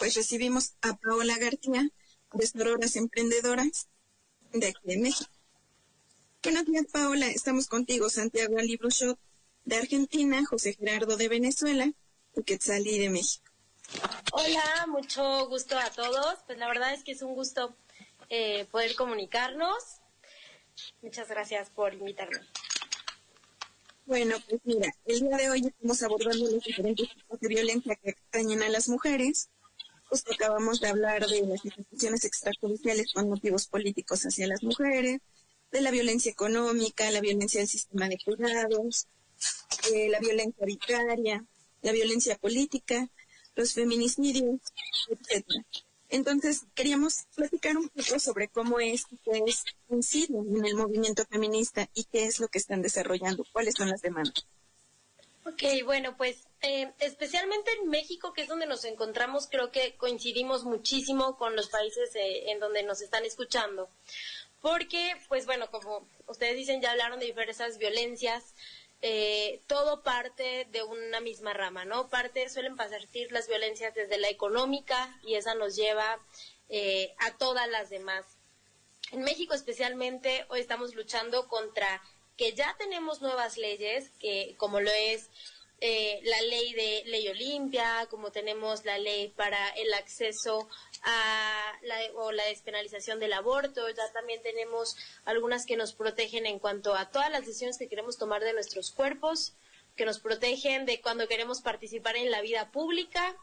pues recibimos a Paola García, de Sororas Emprendedoras, de aquí de México. Buenos días, Paola, estamos contigo, Santiago Alibrushot, de Argentina, José Gerardo, de Venezuela, y Quetzalí, de México. Hola, mucho gusto a todos. Pues la verdad es que es un gusto poder comunicarnos. Muchas gracias por invitarme. Bueno, pues mira, el día de hoy estamos abordando los diferentes tipos de violencia que atañen a las mujeres. Justo acabamos de hablar de las instituciones extrajudiciales con motivos políticos hacia las mujeres, de la violencia económica, la violencia del sistema de cuidados, la violencia vicaria, la violencia política, los feminicidios, etcétera. Entonces, queríamos platicar un poco sobre cómo es que ustedes inciden en el movimiento feminista y qué es lo que están desarrollando, cuáles son las demandas. Ok, bueno, pues especialmente en México, que es donde nos encontramos, creo que coincidimos muchísimo con los países en donde nos están escuchando. Porque, pues bueno, como ustedes dicen, ya hablaron de diversas violencias, todo parte de una misma rama, ¿no? Suelen partir las violencias desde la económica y esa nos lleva a todas las demás. En México especialmente hoy estamos luchando contra que ya tenemos nuevas leyes, que como lo es la ley Olimpia, como tenemos la ley para el acceso a la despenalización del aborto, ya también tenemos algunas que nos protegen en cuanto a todas las decisiones que queremos tomar de nuestros cuerpos, que nos protegen de cuando queremos participar en la vida pública,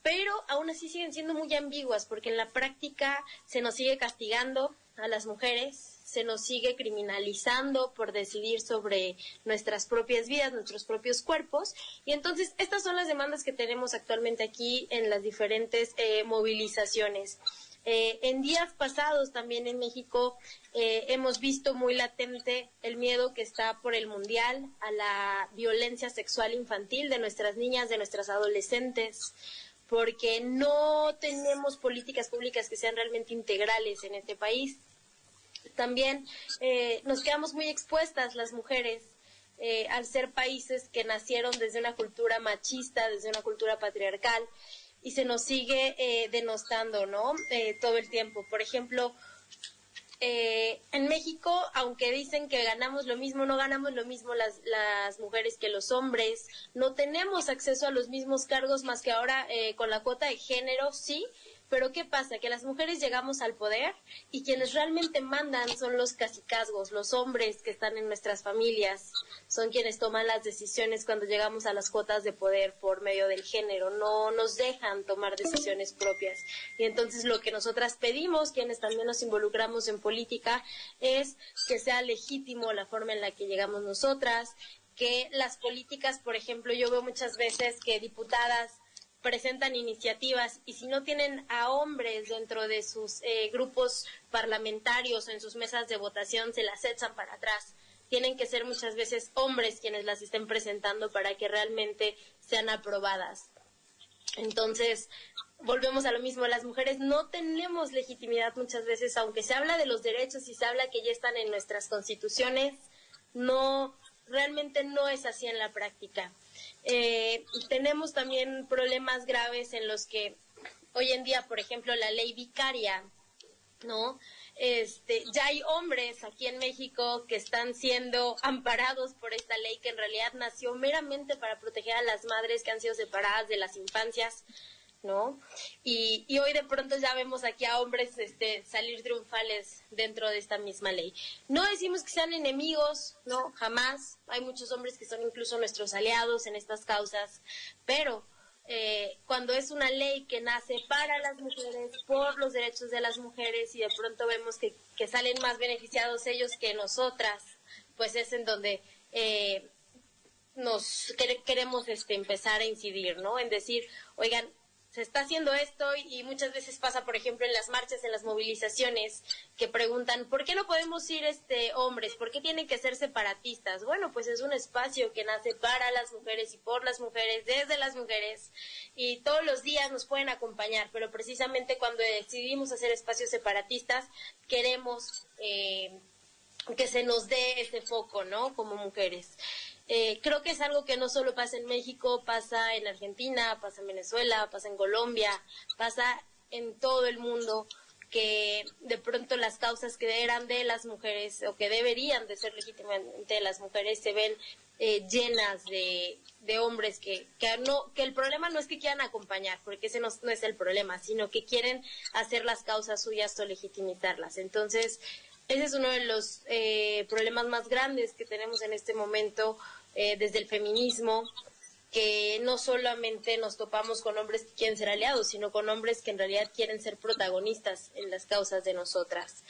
pero aún así siguen siendo muy ambiguas porque en la práctica se nos sigue castigando a las mujeres, se nos sigue criminalizando por decidir sobre nuestras propias vidas, nuestros propios cuerpos, y entonces estas son las demandas que tenemos actualmente aquí en las diferentes movilizaciones. En días pasados también en México hemos visto muy latente el miedo que está por el mundial a la violencia sexual infantil de nuestras niñas, de nuestras adolescentes, porque no tenemos políticas públicas que sean realmente integrales en este país. También nos quedamos muy expuestas las mujeres al ser países que nacieron desde una cultura machista, desde una cultura patriarcal, y se nos sigue denostando, ¿no? Todo el tiempo. Por ejemplo, en México, aunque dicen que ganamos lo mismo, no ganamos lo mismo las mujeres que los hombres, no tenemos acceso a los mismos cargos más que ahora con la cuota de género, sí, pero ¿qué pasa? Que las mujeres llegamos al poder y quienes realmente mandan son los cacicazgos, los hombres que están en nuestras familias, son quienes toman las decisiones cuando llegamos a las cuotas de poder por medio del género, no nos dejan tomar decisiones propias. Y entonces lo que nosotras pedimos, quienes también nos involucramos en política, es que sea legítimo la forma en la que llegamos nosotras, que las políticas, por ejemplo, yo veo muchas veces que diputadas presentan iniciativas y si no tienen a hombres dentro de sus grupos parlamentarios o en sus mesas de votación, se las echan para atrás. Tienen que ser muchas veces hombres quienes las estén presentando para que realmente sean aprobadas. Entonces, volvemos a lo mismo, las mujeres no tenemos legitimidad muchas veces, aunque se habla de los derechos y se habla que ya están en nuestras constituciones, realmente no es así en la práctica. Tenemos también problemas graves en los que hoy en día, por ejemplo, la ley vicaria, ¿no? Ya hay hombres aquí en México que están siendo amparados por esta ley que en realidad nació meramente para proteger a las madres que han sido separadas de las infancias, ¿no? Y hoy de pronto ya vemos aquí a hombres salir triunfales dentro de esta misma ley. No decimos que sean enemigos, no, jamás. Hay muchos hombres que son incluso nuestros aliados en estas causas, pero cuando es una ley que nace para las mujeres, por los derechos de las mujeres, y de pronto vemos que salen más beneficiados ellos que nosotras, pues es en donde queremos empezar a incidir, ¿no? En decir, oigan, se está haciendo esto y muchas veces pasa, por ejemplo, en las marchas, en las movilizaciones, que preguntan, ¿por qué no podemos ir hombres? ¿Por qué tienen que ser separatistas? Bueno, pues es un espacio que nace para las mujeres y por las mujeres, desde las mujeres, y todos los días nos pueden acompañar, pero precisamente cuando decidimos hacer espacios separatistas, queremos que se nos dé ese foco, ¿no? Como mujeres. Creo que es algo que no solo pasa en México, pasa en Argentina, pasa en Venezuela, pasa en Colombia, pasa en todo el mundo, que de pronto las causas que eran de las mujeres o que deberían de ser legítimamente de las mujeres se ven llenas de hombres que el problema no es que quieran acompañar, porque ese no es el problema, sino que quieren hacer las causas suyas o legitimizarlas. Entonces, ese es uno de los problemas más grandes que tenemos en este momento desde el feminismo, que no solamente nos topamos con hombres que quieren ser aliados, sino con hombres que en realidad quieren ser protagonistas en las causas de nosotras.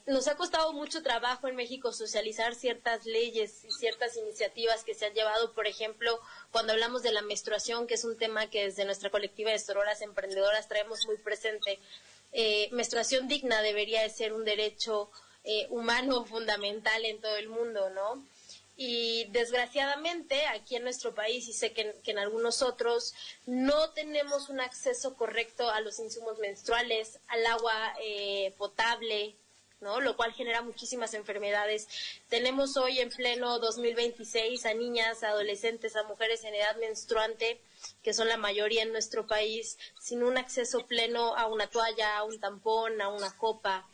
Nos ha costado mucho trabajo en México socializar ciertas leyes y ciertas iniciativas que se han llevado, por ejemplo, cuando hablamos de la menstruación, que es un tema que desde nuestra colectiva de sororas emprendedoras traemos muy presente. Menstruación digna debería de ser un derecho humano fundamental en todo el mundo, ¿no? Y desgraciadamente aquí en nuestro país, y sé que en algunos otros, no tenemos un acceso correcto a los insumos menstruales, al agua potable, ¿no? Lo cual genera muchísimas enfermedades. Tenemos hoy en pleno 2026 a niñas, a adolescentes, a mujeres en edad menstruante, que son la mayoría en nuestro país, sin un acceso pleno a una toalla, a un tampón, a una copa.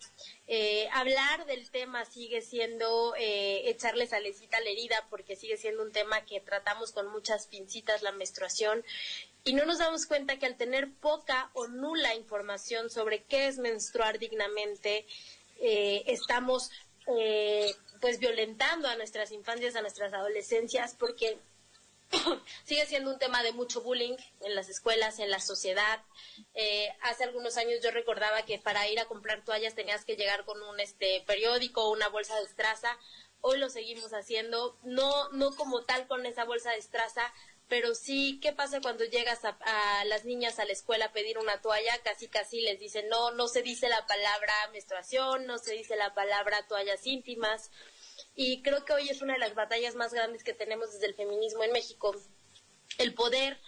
Hablar del tema sigue siendo echarle salecita a la herida, porque sigue siendo un tema que tratamos con muchas pincitas, la menstruación, y no nos damos cuenta que al tener poca o nula información sobre qué es menstruar dignamente, estamos pues violentando a nuestras infancias, a nuestras adolescencias, porque sigue siendo un tema de mucho bullying en las escuelas, en la sociedad. Hace algunos años yo recordaba que para ir a comprar toallas tenías que llegar con un periódico o una bolsa de estraza. Hoy lo seguimos haciendo, no como tal con esa bolsa de estraza, pero sí, ¿qué pasa cuando llegas a las niñas a la escuela a pedir una toalla? Casi les dicen, no se dice la palabra menstruación, no se dice la palabra toallas íntimas. Y creo que hoy es una de las batallas más grandes que tenemos desde el feminismo en México, el poder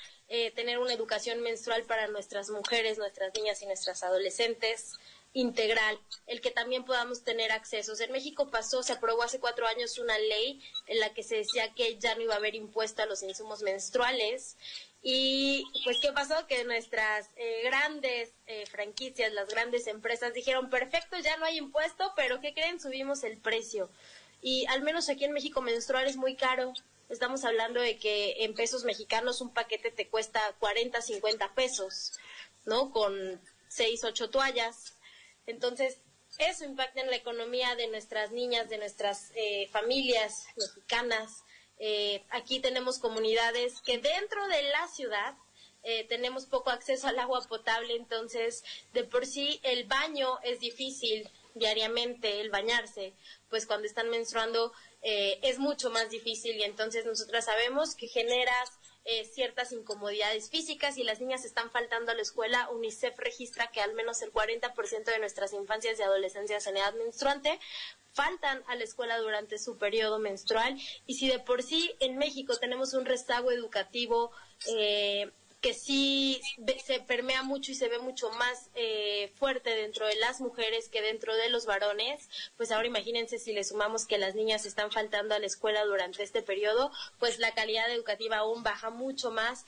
tener una educación menstrual para nuestras mujeres, nuestras niñas y nuestras adolescentes integral, el que también podamos tener accesos. En México se aprobó hace 4 años una ley en la que se decía que ya no iba a haber impuesto a los insumos menstruales. Y pues, ¿qué pasó? Que nuestras grandes franquicias, las grandes empresas dijeron, perfecto, ya no hay impuesto, pero ¿qué creen? Subimos el precio. Y al menos aquí en México menstruar es muy caro. Estamos hablando de que en pesos mexicanos un paquete te cuesta 40, 50 pesos, ¿no? Con 6, 8 toallas. Entonces, eso impacta en la economía de nuestras niñas, de nuestras familias mexicanas. Aquí tenemos comunidades que dentro de la ciudad tenemos poco acceso al agua potable, entonces de por sí el baño es difícil diariamente, el bañarse, pues cuando están menstruando es mucho más difícil, y entonces nosotras sabemos que generas ciertas incomodidades físicas y las niñas están faltando a la escuela. UNICEF registra que al menos el 40% de nuestras infancias y adolescencias en edad menstruante faltan a la escuela durante su periodo menstrual, y si de por sí en México tenemos un rezago educativo que sí se permea mucho y se ve mucho más fuerte dentro de las mujeres que dentro de los varones, pues ahora imagínense si le sumamos que las niñas están faltando a la escuela durante este periodo, pues la calidad educativa aún baja mucho más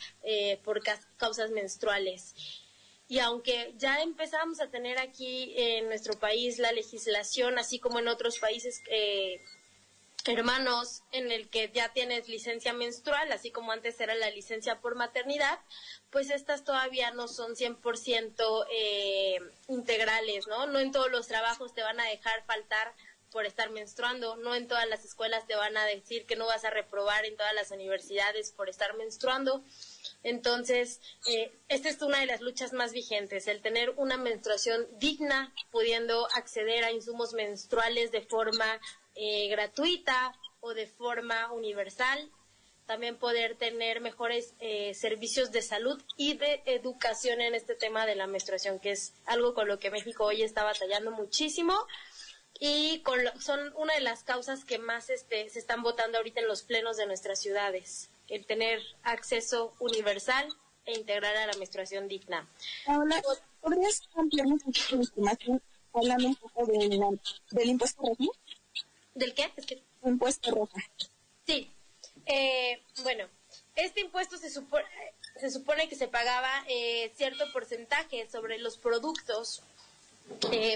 por causas menstruales. Y aunque ya empezamos a tener aquí en nuestro país la legislación, así como en otros países hermanos, en el que ya tienes licencia menstrual, así como antes era la licencia por maternidad, pues estas todavía no son 100% integrales, ¿no? No en todos los trabajos te van a dejar faltar por estar menstruando, no en todas las escuelas te van a decir que no vas a reprobar, en todas las universidades por estar menstruando. Entonces, esta es una de las luchas más vigentes, el tener una menstruación digna, pudiendo acceder a insumos menstruales de forma gratuita o de forma universal, también poder tener mejores servicios de salud y de educación en este tema de la menstruación, que es algo con lo que México hoy está batallando muchísimo, y son una de las causas que más se están votando ahorita en los plenos de nuestras ciudades, el tener acceso universal e integral a la menstruación digna. Paola, ¿podrías ampliarnos un poco de información hablando un poco del impuesto rojo? ¿Del qué? Impuesto rojo. Sí. Bueno, este impuesto se supone que se pagaba cierto porcentaje sobre los productos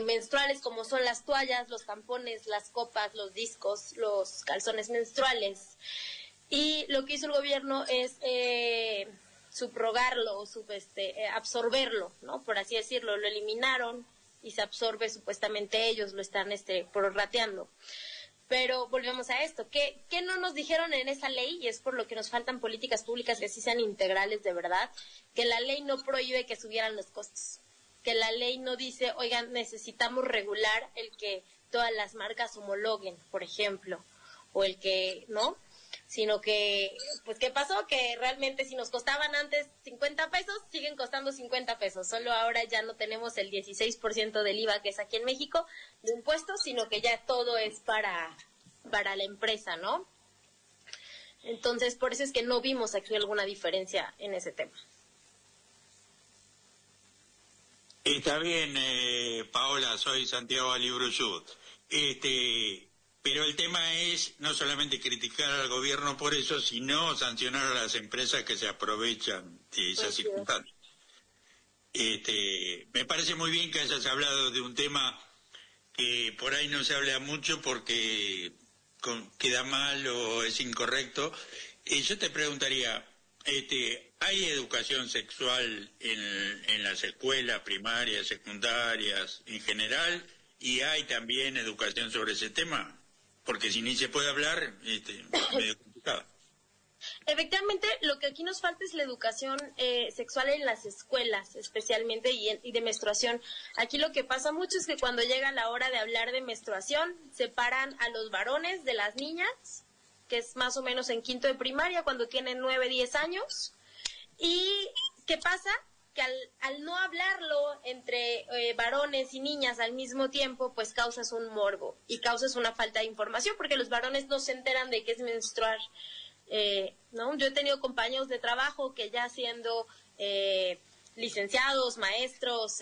menstruales, como son las toallas, los tampones, las copas, los discos, los calzones menstruales. Y lo que hizo el gobierno es subrogarlo, absorberlo, ¿no? Por así decirlo, lo eliminaron y se absorbe, supuestamente ellos lo están prorrateando. Pero volvemos a esto, ¿qué no nos dijeron en esa ley? Y es por lo que nos faltan políticas públicas que sí sean integrales de verdad, que la ley no prohíbe que subieran los costos, que la ley no dice, oigan, necesitamos regular el que todas las marcas homologuen, por ejemplo, o el que, ¿no? Sino que, pues, ¿qué pasó? Que realmente si nos costaban antes 50 pesos, siguen costando 50 pesos. Solo ahora ya no tenemos el 16% del IVA que es aquí en México de impuestos, sino que ya todo es para la empresa, ¿no? Entonces, por eso es que no vimos aquí alguna diferencia en ese tema. Está bien, Paola, soy Santiago Alibruyud. Pero el tema es no solamente criticar al gobierno por eso, sino sancionar a las empresas que se aprovechan de esas circunstancias. Me parece muy bien que hayas hablado de un tema que por ahí no se habla mucho porque queda mal o es incorrecto. Yo te preguntaría, ¿hay educación sexual en las escuelas primarias, secundarias, en general? ¿Y hay también educación sobre ese tema? Porque si ni se puede hablar, medio complicado. Efectivamente, lo que aquí nos falta es la educación sexual en las escuelas, especialmente, y de menstruación. Aquí lo que pasa mucho es que cuando llega la hora de hablar de menstruación, separan a los varones de las niñas, que es más o menos en quinto de primaria, cuando tienen 9, 10 años. ¿Y qué pasa? Que al no hablarlo entre varones y niñas al mismo tiempo, pues causas un morbo y causas una falta de información, porque los varones no se enteran de qué es menstruar, ¿no? Yo he tenido compañeros de trabajo que ya siendo licenciados, maestros,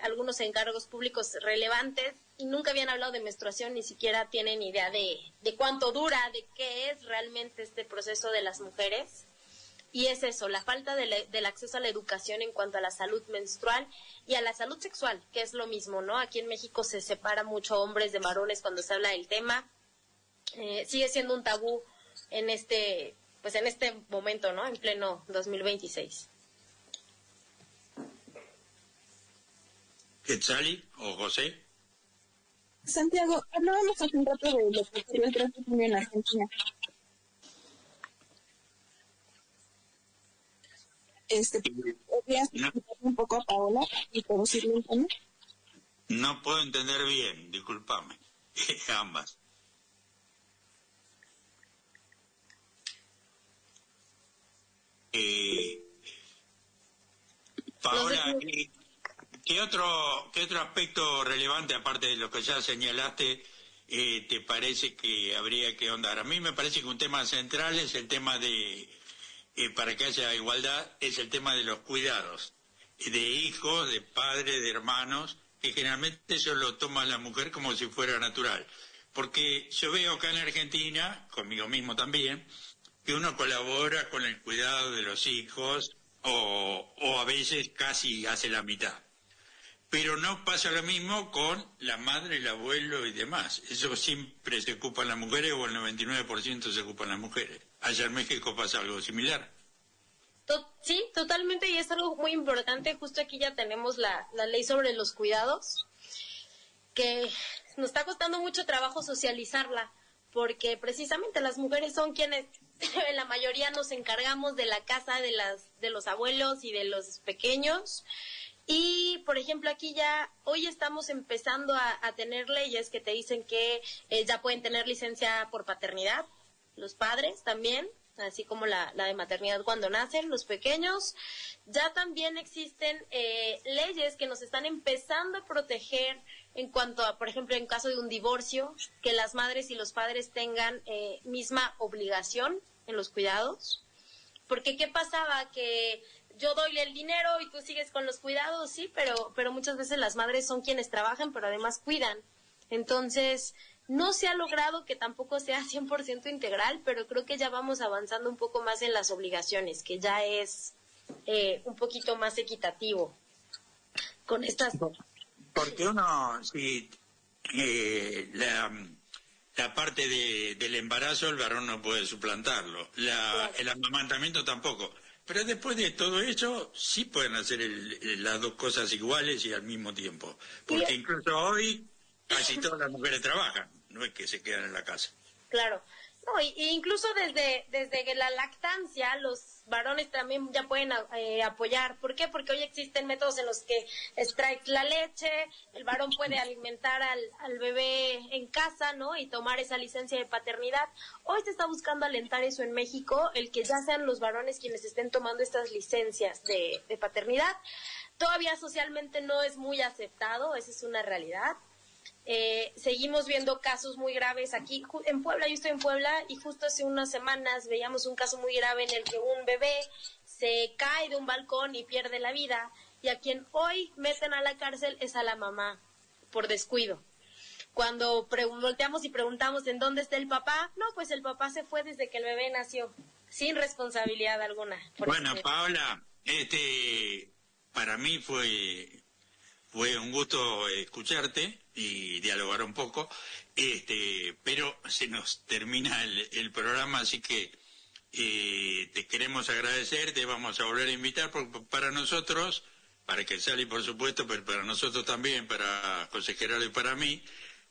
algunos encargos públicos relevantes, y nunca habían hablado de menstruación, ni siquiera tienen idea de cuánto dura, de qué es realmente este proceso de las mujeres. Y es eso, la falta del acceso a la educación en cuanto a la salud menstrual y a la salud sexual, que es lo mismo, ¿no? Aquí en México se separa mucho hombres de varones cuando se habla del tema. Sigue siendo un tabú en este momento, ¿no? En pleno 2026. ¿Quetzali o José? Santiago, hablábamos hace un rato de lo que ocurrió el 3 de junio en Argentina. ¿Podrías explicar un poco a Paola y traducirlo en español? No puedo entender bien, discúlpame. Ambas. Paola, ¿qué otro aspecto relevante, aparte de lo que ya señalaste, te parece que habría que ahondar? A mí me parece que un tema central es el tema de, para que haya igualdad, es el tema de los cuidados, de hijos, de padres, de hermanos, que generalmente eso lo toma la mujer como si fuera natural. Porque yo veo acá en Argentina, conmigo mismo también, que uno colabora con el cuidado de los hijos o a veces casi hace la mitad. Pero no pasa lo mismo con la madre, el abuelo y demás. Eso siempre se ocupan las mujeres, o el 99% se ocupan las mujeres. Allá en México pasa algo similar. Sí, totalmente, y es algo muy importante. Justo aquí ya tenemos la ley sobre los cuidados, que nos está costando mucho trabajo socializarla, porque precisamente las mujeres son quienes en la mayoría nos encargamos de la casa de los abuelos y de los pequeños. Y, por ejemplo, aquí ya hoy estamos empezando a tener leyes que te dicen que ya pueden tener licencia por paternidad, los padres también, así como la de maternidad cuando nacen los pequeños. Ya también existen leyes que nos están empezando a proteger en cuanto a, por ejemplo, en caso de un divorcio, que las madres y los padres tengan misma obligación en los cuidados. Porque ¿qué pasaba? Que yo doy el dinero y tú sigues con los cuidados, sí, pero muchas veces las madres son quienes trabajan, pero además cuidan. Entonces, no se ha logrado que tampoco sea 100% integral, pero creo que ya vamos avanzando un poco más en las obligaciones, que ya es un poquito más equitativo con estas. Porque uno, si la parte del embarazo el varón no puede suplantarlo, Claro. el amamantamiento tampoco. Pero después de todo eso, sí pueden hacer las dos cosas iguales y al mismo tiempo. Porque incluso hoy casi todas las mujeres trabajan, no es que se quedan en la casa. Claro. No, y incluso desde que la lactancia, los varones también ya pueden apoyar. ¿Por qué? Porque hoy existen métodos en los que extraes la leche, el varón puede alimentar al bebé en casa, ¿no? Y tomar esa licencia de paternidad. Hoy se está buscando alentar eso en México, el que ya sean los varones quienes estén tomando estas licencias de paternidad. Todavía socialmente no es muy aceptado, esa es una realidad. Seguimos viendo casos muy graves aquí en Puebla. Yo estoy en Puebla y justo hace unas semanas veíamos un caso muy grave en el que un bebé se cae de un balcón y pierde la vida, y a quien hoy meten a la cárcel es a la mamá por descuido. Cuando volteamos y preguntamos en dónde está el papá, no, pues el papá se fue desde que el bebé nació, sin responsabilidad alguna. Bueno, Paola, para mí fue un gusto escucharte y dialogar un poco, pero se nos termina el programa, así que te queremos agradecer, te vamos a volver a invitar, porque para nosotros, para que Sally por supuesto, pero para nosotros también, para José Gerardo y para mí,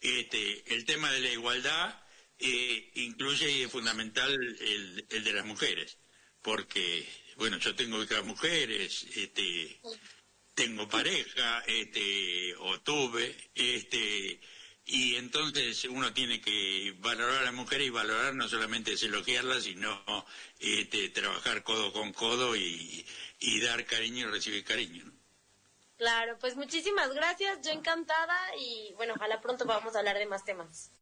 el tema de la igualdad incluye y es fundamental el de las mujeres, porque, bueno, yo tengo hijas mujeres, tengo pareja, o tuve, y entonces uno tiene que valorar a la mujer, y valorar no solamente es elogiarla, sino trabajar codo con codo y dar cariño y recibir cariño, ¿no? Claro, pues muchísimas gracias, yo encantada, y bueno, ojalá pronto vamos a hablar de más temas.